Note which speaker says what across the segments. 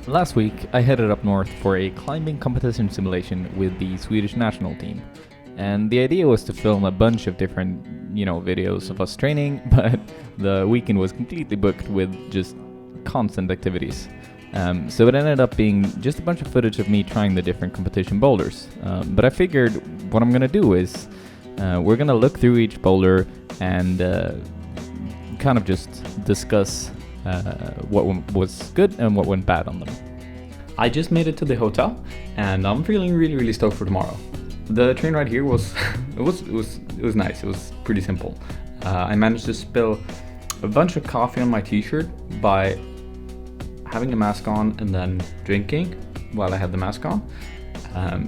Speaker 1: Last week, I headed up north for a climbing competition simulation with the Swedish national team. And the idea was to film a bunch of different, videos of us training, but the weekend was completely booked with just constant activities. So it ended up being just a bunch of footage of me trying the different competition boulders. But I figured what I'm gonna do is we're gonna look through each boulder and kind of just discuss what was good and what went bad on them. I just made it to the hotel, and I'm feeling really stoked for tomorrow. The train ride here was it was nice. It was pretty simple. I managed to spill a bunch of coffee on my t-shirt by having a mask on and then drinking while I had the mask on,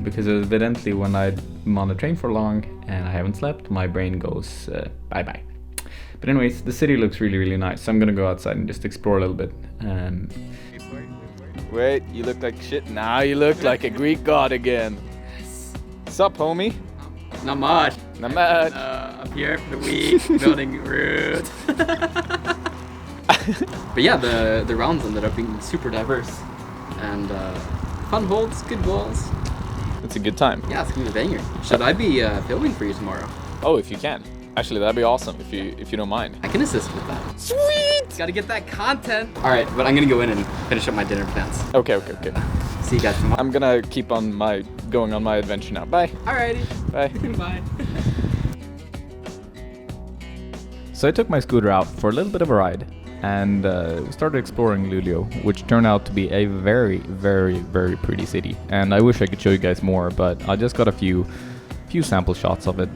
Speaker 1: because evidently when I'm on the train for long and I haven't slept, my brain goes bye-bye. But anyways, the city looks really nice, so I'm gonna go outside and just explore a little bit.
Speaker 2: Wait, you look like shit. Now you look like a Greek god again. Sup, homie?
Speaker 3: Not much.
Speaker 2: Not much.
Speaker 3: Up here for the week, building route. But yeah, the rounds ended up being super diverse and fun holds, good goals.
Speaker 2: It's a good time.
Speaker 3: Yeah, it's gonna be a banger. Should I be filming for you tomorrow?
Speaker 2: Oh, if you can. Actually, that'd be awesome if you don't mind.
Speaker 3: I can assist with that.
Speaker 2: Sweet!
Speaker 3: Gotta get that content. All right, but I'm gonna go in and finish up my dinner plans.
Speaker 2: Okay.
Speaker 3: See you guys tomorrow.
Speaker 2: I'm gonna keep on going on my adventure now. Bye.
Speaker 3: Alrighty.
Speaker 2: Bye.
Speaker 3: Bye.
Speaker 1: So I took my scooter out for a little bit of a ride, and we started exploring Luleå, which turned out to be a very pretty city. And I wish I could show you guys more, but I just got a few sample shots of it.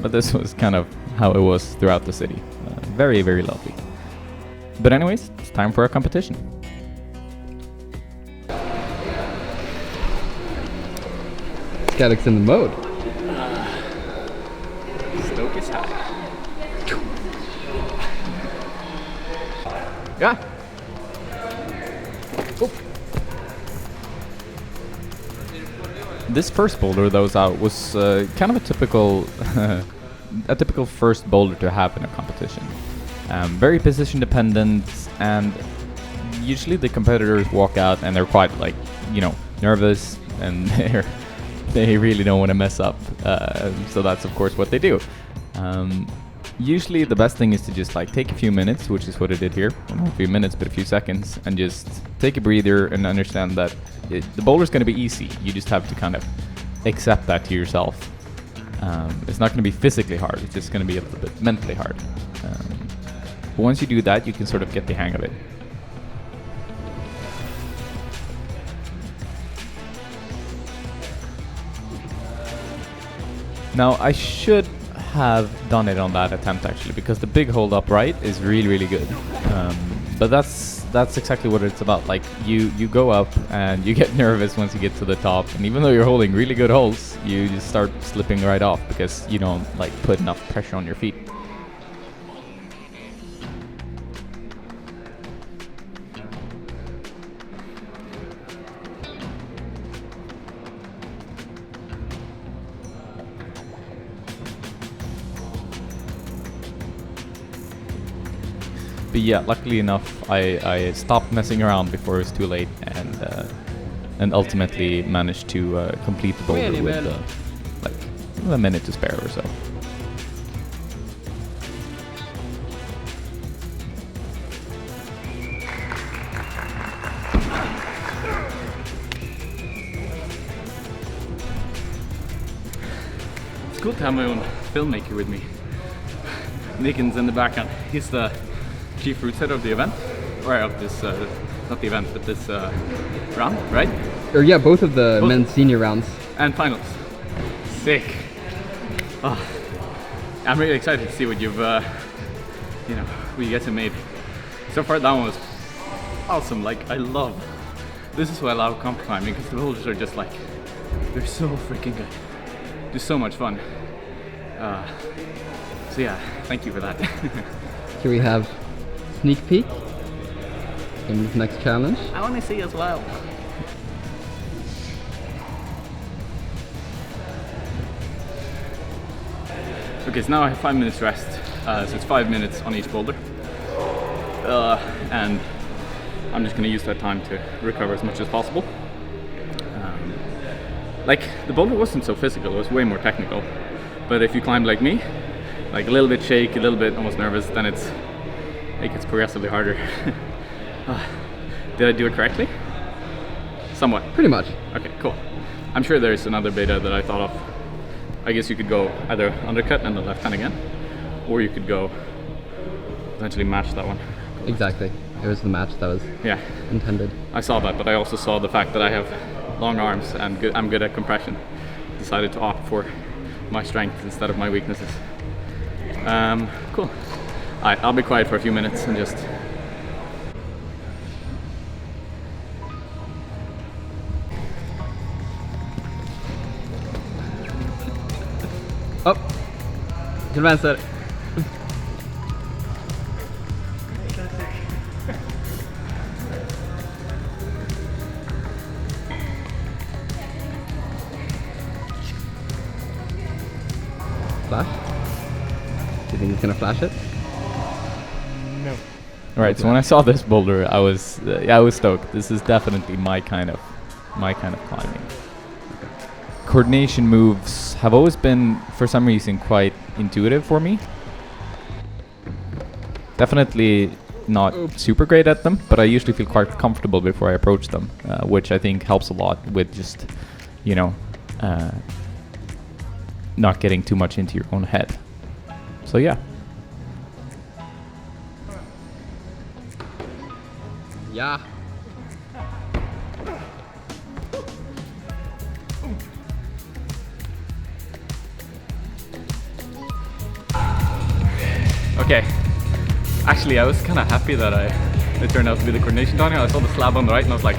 Speaker 1: But this was kind of how it was throughout the city. Very lovely. But anyways, it's time for a competition.
Speaker 3: Skylick's in the mode.
Speaker 2: Stoke is high. Yeah.
Speaker 1: Oh. This first boulder that was out was kind of a typical first boulder to have in a competition. Very position dependent, and usually the competitors walk out and they're quite nervous, and they really don't want to mess up. So that's of course what they do. Usually the best thing is to just take a few minutes, which is what I did here. Well, not a few minutes, but a few seconds, and just take a breather and understand that the boulder's going to be easy. You just have to kind of accept that to yourself. It's not going to be physically hard. It's just going to be a little bit mentally hard. But once you do that, you can sort of get the hang of it. Now, I should have done it on that attempt actually, because the big hold up right is really good. But that's exactly what it's about. You go up and you get nervous once you get to the top, and even though you're holding really good holds, you just start slipping right off because you don't put enough pressure on your feet. But yeah, luckily enough, I stopped messing around before it was too late, and ultimately managed to complete the boulder with a minute to spare or so.
Speaker 4: It's cool to have my own filmmaker with me. Nickens in the background. He's the chief route setter of the event, or of this, not the event, but this round, right?
Speaker 3: Or yeah, both of the men's senior rounds.
Speaker 4: And finals. Sick. Oh, I'm really excited to see what you've, what you guys have made. So far that one was awesome. This is why I love comp climbing, because the boulders are just they're so freaking good. They're so much fun. So yeah, thank you for that.
Speaker 3: Here we have sneak peek in this next challenge.
Speaker 4: I want to see as well. Okay, so now I have 5 minutes rest. So it's 5 minutes on each boulder. And I'm just gonna use that time to recover as much as possible. Like, the boulder wasn't so physical, it was way more technical. But if you climb like me, like a little bit shaky, a little bit almost nervous, then it gets progressively harder. Did I do it correctly? Somewhat.
Speaker 3: Pretty much.
Speaker 4: Okay, cool. I'm sure there's another beta that I thought of. I guess you could go either undercut and the left hand again, or you could go eventually match that one.
Speaker 3: Exactly. It was the match that was intended.
Speaker 4: I saw that, but I also saw the fact that I have long arms and I'm good at compression. Decided to opt for my strength instead of my weaknesses. Cool. Alright, I'll be quiet for a few minutes and just...
Speaker 3: Upp! Till vänster. Flash? Do you think he's gonna flash it?
Speaker 1: Alright, so when I saw this boulder, I was stoked. This is definitely my kind of climbing. Coordination moves have always been, for some reason, quite intuitive for me. Definitely not super great at them, but I usually feel quite comfortable before I approach them, which I think helps a lot with just, you know, not getting too much into your own head. So yeah.
Speaker 3: Yeah.
Speaker 4: Okay. Actually, I was kind of happy that it turned out to be the coordination down here. I saw the slab on the right and I was like,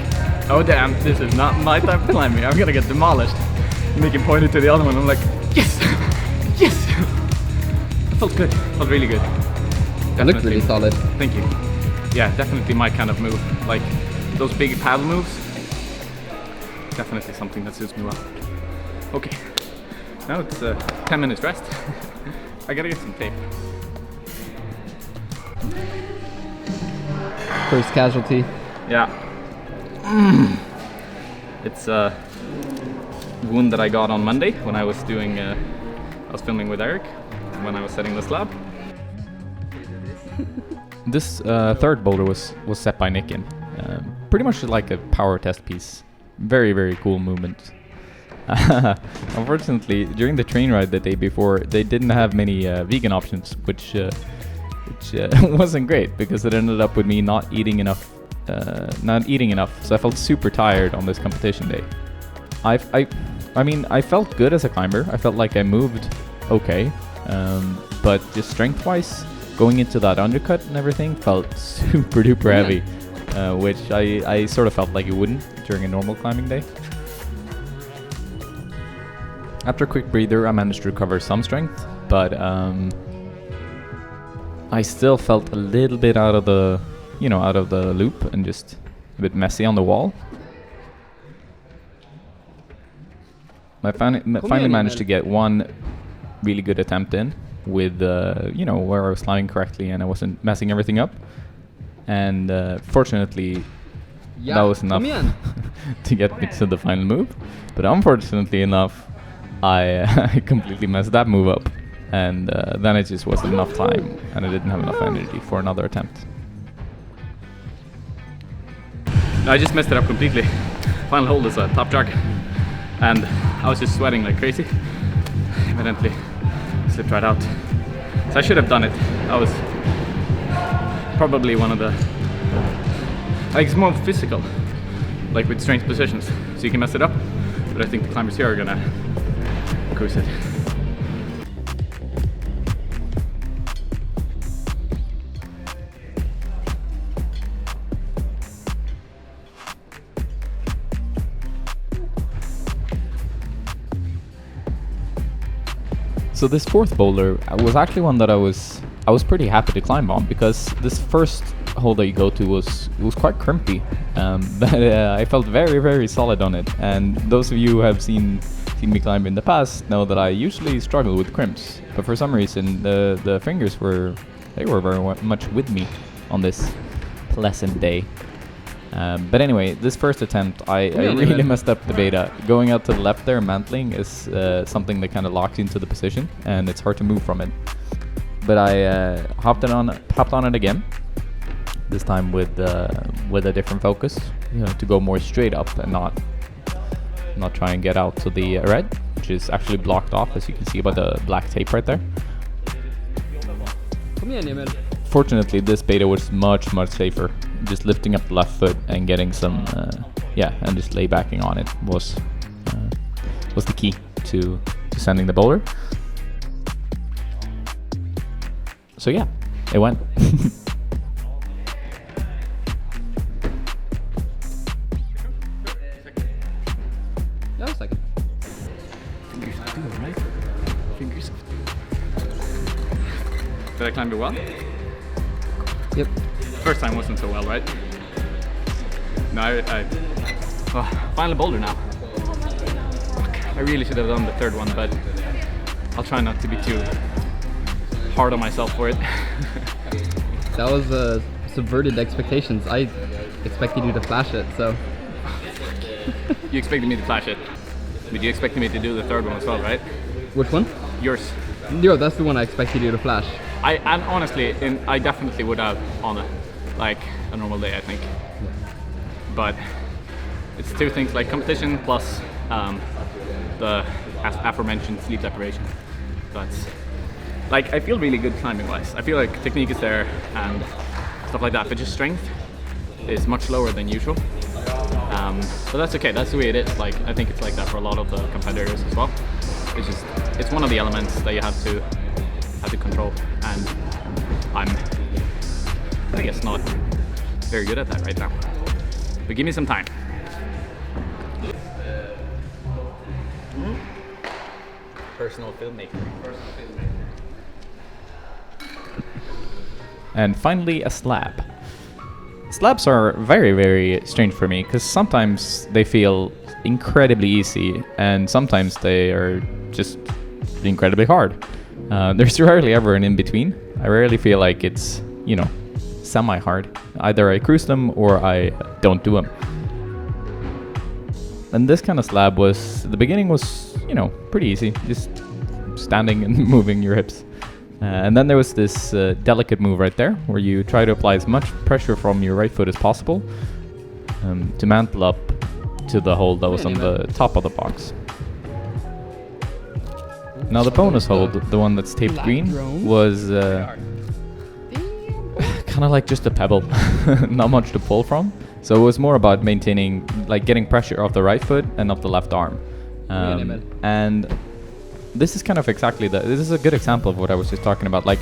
Speaker 4: oh damn, this is not my type of climbing. I'm gonna get demolished. Mickey pointed to the other one. I'm like, yes! Yes! It felt good. It felt really good.
Speaker 3: It looked really solid.
Speaker 4: Thank you. Yeah, definitely my kind of move. Like, those big paddle moves. Definitely something that suits me well. Okay. Now it's 10 minutes rest. I gotta get some tape.
Speaker 3: First casualty.
Speaker 4: Yeah. It's a wound that I got on Monday when I was doing, I was filming with Eric when I was setting the slab.
Speaker 1: This third boulder was set by Nicken. Pretty much like a power test piece. Very, very cool movement. Unfortunately, during the train ride the day before, they didn't have many vegan options, which wasn't great because it ended up with me not eating enough. So I felt super tired on this competition day. I mean, I felt good as a climber. I felt like I moved okay, but just strength-wise, going into that undercut and everything felt super duper heavy, which I sort of felt like it wouldn't during a normal climbing day. After a quick breather, I managed to recover some strength, but I still felt a little bit out of the loop and just a bit messy on the wall. I finally managed to get one really good attempt in with, where I was climbing correctly and I wasn't messing everything up. And fortunately, that was enough to get me to the final move. But unfortunately enough, I completely messed that move up. And then it just wasn't enough time and I didn't have enough energy for another attempt.
Speaker 4: I just messed it up completely. Final hold is a top jog. And I was just sweating like crazy. Evidently slipped right out. So I should have done it. That was probably one of the... Like, it's more physical, like with strange positions. So you can mess it up, but I think the climbers here are gonna cruise it.
Speaker 1: So this fourth boulder was actually one that I was pretty happy to climb on because this first hole that you go to was quite crimpy, but I felt very, very solid on it. And those of you who have seen me climb in the past know that I usually struggle with crimps, but for some reason the fingers were very much with me on this pleasant day. But anyway, this first attempt, I really messed up the beta. Going out to the left there, mantling, is something that kind of locks you into the position, and it's hard to move from it. But I hopped on it again. This time with a different focus, to go more straight up and not try and get out to the red, which is actually blocked off, as you can see by the black tape right there.
Speaker 3: Kom igen, Emil.
Speaker 1: Fortunately, this beta was much safer. Just lifting up the left foot and getting some, and just lay backing on it was the key to sending the boulder. So yeah, it went.
Speaker 3: Ja, säkert.
Speaker 4: Fingers of doom, right? Fingers of doom. Did I climb it well?
Speaker 3: Yep.
Speaker 4: First time wasn't so well, right? No, final boulder now. I really should have done the third one, but I'll try not to be too hard on myself for it.
Speaker 3: That was subverted expectations. I expected you to flash it, so.
Speaker 4: You expected me to flash it, but you expected me to do the third one as well, right?
Speaker 3: Which one?
Speaker 4: Yours.
Speaker 3: Yo, that's the one I expected you to flash.
Speaker 4: And honestly, I definitely would have on a normal day, I think. But it's two things, like competition plus the aforementioned sleep deprivation. But like, I feel really good climbing wise. I feel like technique is there and stuff like that, but just strength is much lower than usual. But that's okay, that's the way it is. Like, I think it's like that for a lot of the competitors as well. It's one of the elements that you have to control, and I guess not very good at that right now. But give me some time. Personal filmmaker.
Speaker 1: And finally, a slab. Slabs are very strange for me, because sometimes they feel incredibly easy, and sometimes they are just incredibly hard. There's rarely ever an in-between. I rarely feel like it's, semi-hard. Either I cruise them or I don't do them. And this kind of slab the beginning was, pretty easy. Just standing and moving your hips. And then there was this delicate move right there, where you try to apply as much pressure from your right foot as possible to mantle up to the hole that was on the top of the box. Now the bonus hold, the one that's taped green, was kind of like just a pebble, not much to pull from. So it was more about maintaining, like getting pressure off the right foot and off the left arm. And this is kind of exactly this is a good example of what I was just talking about. Like,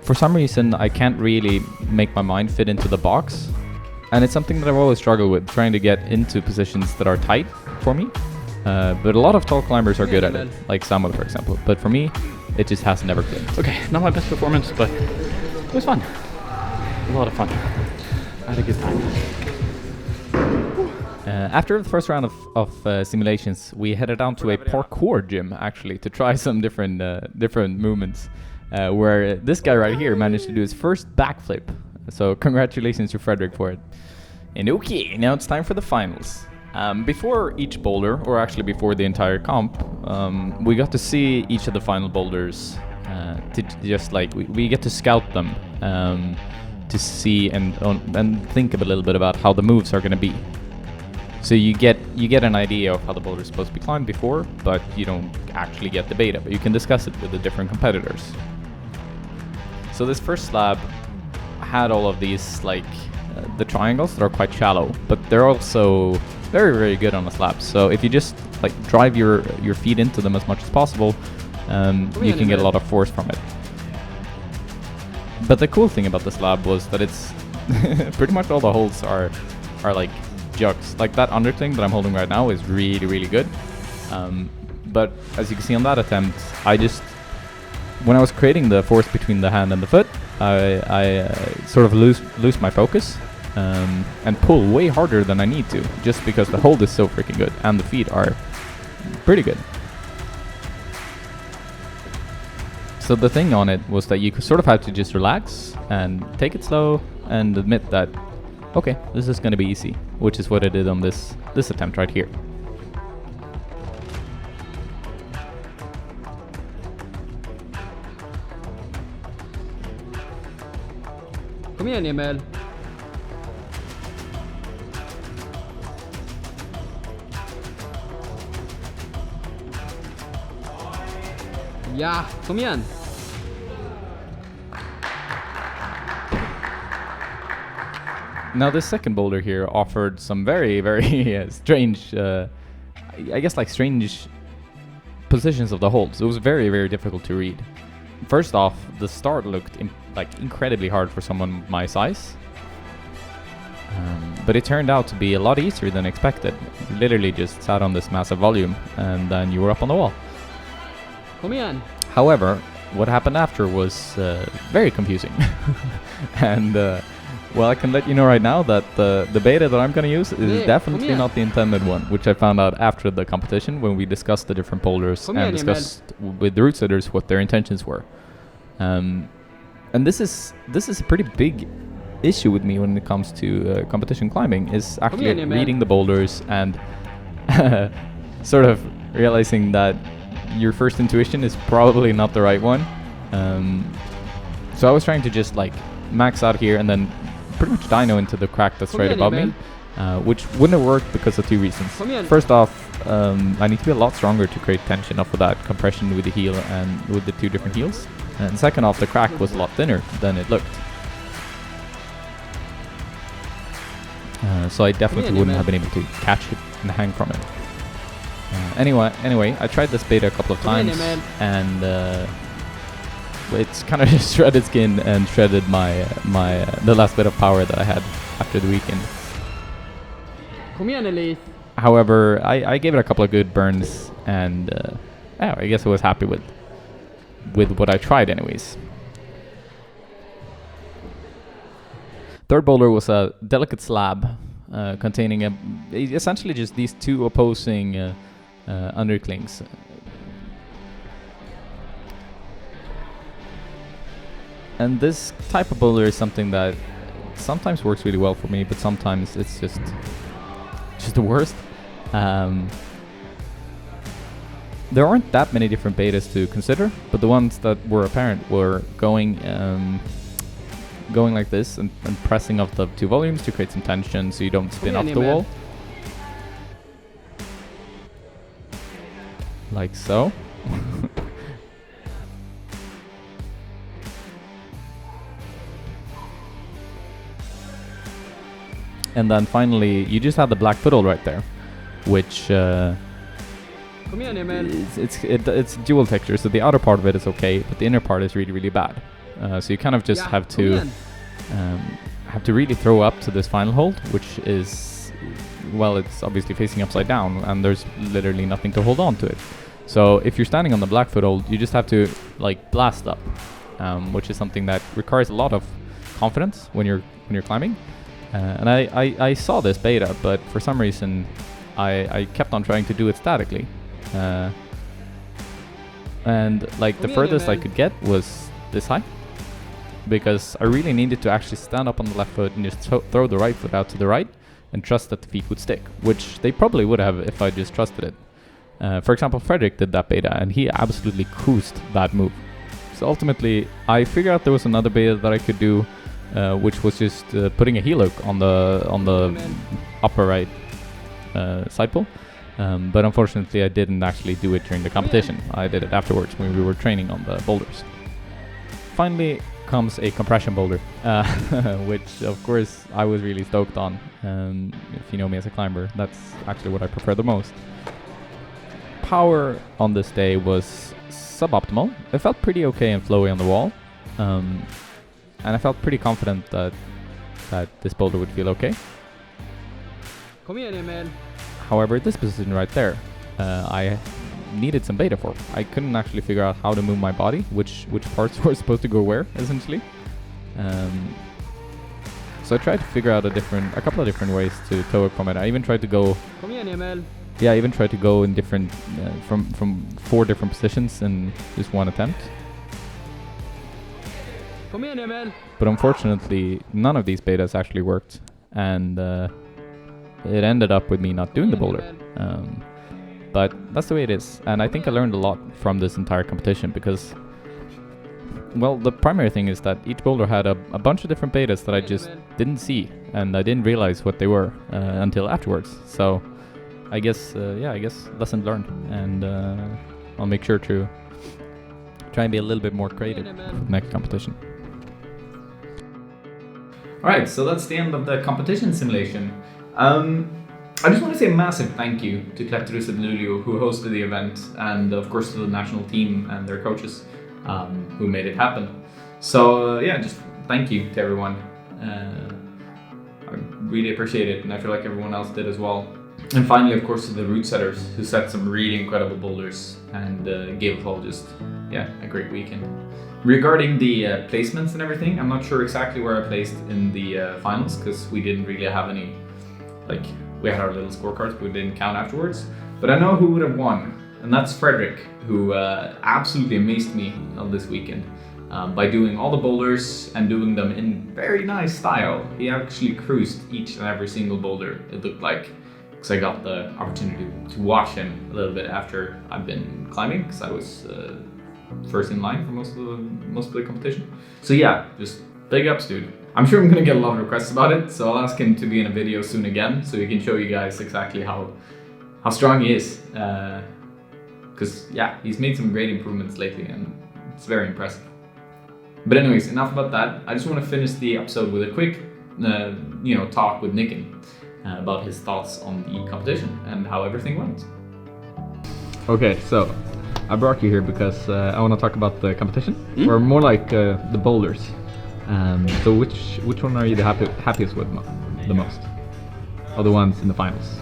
Speaker 1: for some reason, I can't really make my mind fit into the box. And it's something that I've always struggled with, trying to get into positions that are tight for me. But a lot of tall climbers are good at it, like Samuel, for example. But for me, it just has never clicked.
Speaker 4: Okay, not my best performance, but it was fun. A lot of fun. I had a good time.
Speaker 1: After the first round of simulations, we headed down to a parkour gym, actually, to try some different movements. Where this guy right here managed to do his first backflip. So congratulations to Frederick for it. And okay, now it's time for the finals. Before each boulder, or actually before the entire comp, we got to see each of the final boulders. To just like we get to scout them to see and think a little bit about how the moves are going to be. So you get an idea of how the boulder is supposed to be climbed before, but you don't actually get the beta. But you can discuss it with the different competitors. So this first slab had all of these the triangles that are quite shallow, but they're also very good on the slab. So if you just drive your feet into them as much as possible, you can get a lot of force from it. But the cool thing about the slab was that it's pretty much all the holes are like jugs. Like that under thing that I'm holding right now is really good. But as you can see on that attempt, when I was creating the force between the hand and the foot, I sort of lose my focus and pull way harder than I need to, just because the hold is so freaking good and the feet are pretty good. So the thing on it was that you sort of have to just relax and take it slow and admit that okay, this is gonna be easy, which is what I did on this attempt right here.
Speaker 3: Kom igen Emil. Ja, kom igen.
Speaker 1: Now this second boulder here offered some very, very strange, I guess like strange positions of the holds. It was very, very difficult to read. First off, the start looked like incredibly hard for someone my size. But it turned out to be a lot easier than expected. You literally just sat on this massive volume and then you were up on the wall.
Speaker 3: Kom igen.
Speaker 1: However, what happened after was very confusing. And well, I can let you know right now that the beta that I'm going to use is definitely not the intended one, which I found out after the competition when we discussed the different boulders and discussed with the route setters what their intentions were. And this is a pretty big issue with me when it comes to competition climbing, is actually reading the boulders and sort of realizing that your first intuition is probably not the right one. So I was trying to just like max out here and then pretty much dyno into the crack that's right above me, which wouldn't have worked because of two reasons. First off, I need to be a lot stronger to create tension off of that compression with the heel and with the two different heels. And second off, the crack was a lot thinner than it looked. So I definitely wouldn't have been able to catch it and hang from it. Anyway, I tried this beta a couple of times, and it's kind of just shredded skin and shredded the last bit of power that I had after the weekend.
Speaker 3: Kom igen Elise.
Speaker 1: However, I gave it a couple of good burns, and I guess I was happy with what I tried anyways. Third boulder was a delicate slab containing essentially just these two opposing underclings. And this type of boulder is something that sometimes works really well for me, but sometimes it's just the worst. There aren't that many different betas to consider, but the ones that were apparent were going like this and pressing off the two volumes to create some tension so you don't spin off the wall. Like so. And then finally, you just have the black foothold right there, which it's dual texture, so the outer part of it is okay, but the inner part is really, really bad. So you kind of just have to really throw up to this final hold, which is, well, it's obviously facing upside down, and there's literally nothing to hold on to it. So if you're standing on the black foothold, you just have to like blast up, which is something that requires a lot of confidence when you're climbing. And I saw this beta, but for some reason I kept on trying to do it statically. And like the furthest I could get was this high, because I really needed to actually stand up on the left foot and just throw the right foot out to the right and trust that the feet would stick, which they probably would have if I just trusted it. For example, Frederick did that beta and he absolutely cruised that move. So ultimately I figured out there was another beta that I could do, which was just putting a heel hook on the upper right side pull. But unfortunately I didn't actually do it during the competition. I did it afterwards when we were training on the boulders. Finally comes a compression boulder, which of course I was really stoked on. If you know me as a climber, that's actually what I prefer the most. Power on this day was suboptimal. It felt pretty okay and flowy on the wall. And I felt pretty confident that this boulder would feel okay.
Speaker 3: Kom igen Emil.
Speaker 1: However, this position right there, I needed some beta for. I couldn't actually figure out how to move my body, which parts were supposed to go where, essentially. So I tried to figure out a couple of different ways to tow it from it. I even tried to go.
Speaker 3: Kom igen Emil.
Speaker 1: Yeah, I even tried to go in different from 4 different positions in just one attempt.
Speaker 3: Kom igen Emil.
Speaker 1: But unfortunately, none of these betas actually worked. and it ended up with me not doing the boulder. But that's the way it is, and I think I learned a lot from this entire competition because, well, the primary thing is that each boulder had a bunch of different betas that I just didn't see, and I didn't realize what they were until afterwards. So I guess lesson learned, and I'll make sure to try and be a little bit more creative for the next competition. Alright, so that's the end of the competition simulation. I just want to say a massive thank you to Klätterhuset who hosted the event, and of course to the national team and their coaches who made it happen. So yeah, just thank you to everyone. I really appreciate it, and I feel like everyone else did as well. And finally, of course, to the route setters who set some really incredible boulders and gave us all just a great weekend. Regarding the placements and everything, I'm not sure exactly where I placed in the finals because we didn't really have any, like, we had our little scorecards but we didn't count afterwards. But I know who would have won, and that's Frederick, who absolutely amazed me on this weekend by doing all the boulders and doing them in very nice style. He actually cruised each and every single boulder, it looked like, because I got the opportunity to watch him a little bit after I've been climbing, because I was first in line for most of the competition. So yeah, just big ups, dude. I'm sure I'm gonna get a lot of requests about it, so I'll ask him to be in a video soon again, so he can show you guys exactly how strong he is. Because yeah, he's made some great improvements lately, and it's very impressive. But anyways, enough about that. I just want to finish the episode with a quick, talk with Nicken about his thoughts on the competition and how everything went. Okay, so I brought you here because I want to talk about the competition, or more like the boulders. So which one are you the happiest with the most? Or the ones in the finals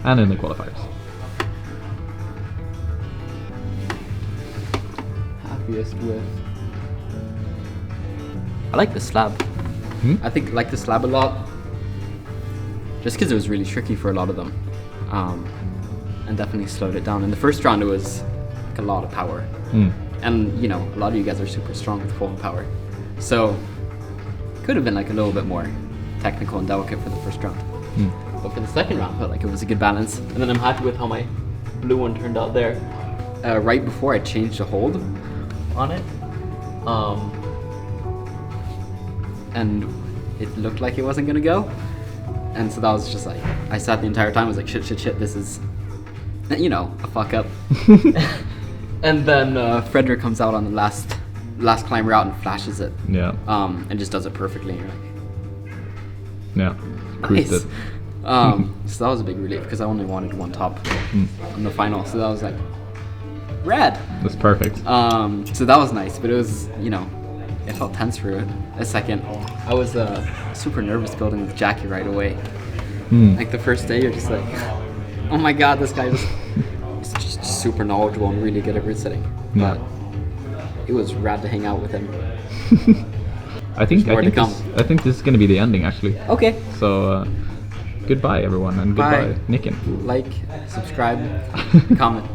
Speaker 1: and in the qualifiers?
Speaker 3: Happiest with. I like the slab. I think I like the slab a lot. Just because it was really tricky for a lot of them, and definitely slowed it down. In the first round, it was like a lot of power, and a lot of you guys are super strong with full power, so could have been like a little bit more technical and delicate for the first round. But for the second round, I felt like it was a good balance, and then I'm happy with how my blue one turned out there. Right before I changed the hold on it, and it looked like it wasn't gonna go. And so that was just like, I sat the entire time, I was like, shit, this is, a fuck up. And then Frederick comes out on the last climb route and flashes it. Yeah. And just does it perfectly. And you're like,
Speaker 1: yeah, nice.
Speaker 3: So that was a big relief because I only wanted one top on the final. So that was like, rad.
Speaker 1: That's perfect.
Speaker 3: So that was nice, but it was, it felt tense for a second. I was super nervous building with Jackie right away. Like the first day, you're just like, oh my god, this guy is just super knowledgeable and really good at route setting.
Speaker 1: Yeah.
Speaker 3: But it was rad to hang out with him.
Speaker 1: I think this is going to be the ending, actually.
Speaker 3: Okay.
Speaker 1: So goodbye, everyone, and goodbye,
Speaker 3: Bye.
Speaker 1: Nicken.
Speaker 3: Like, subscribe, comment.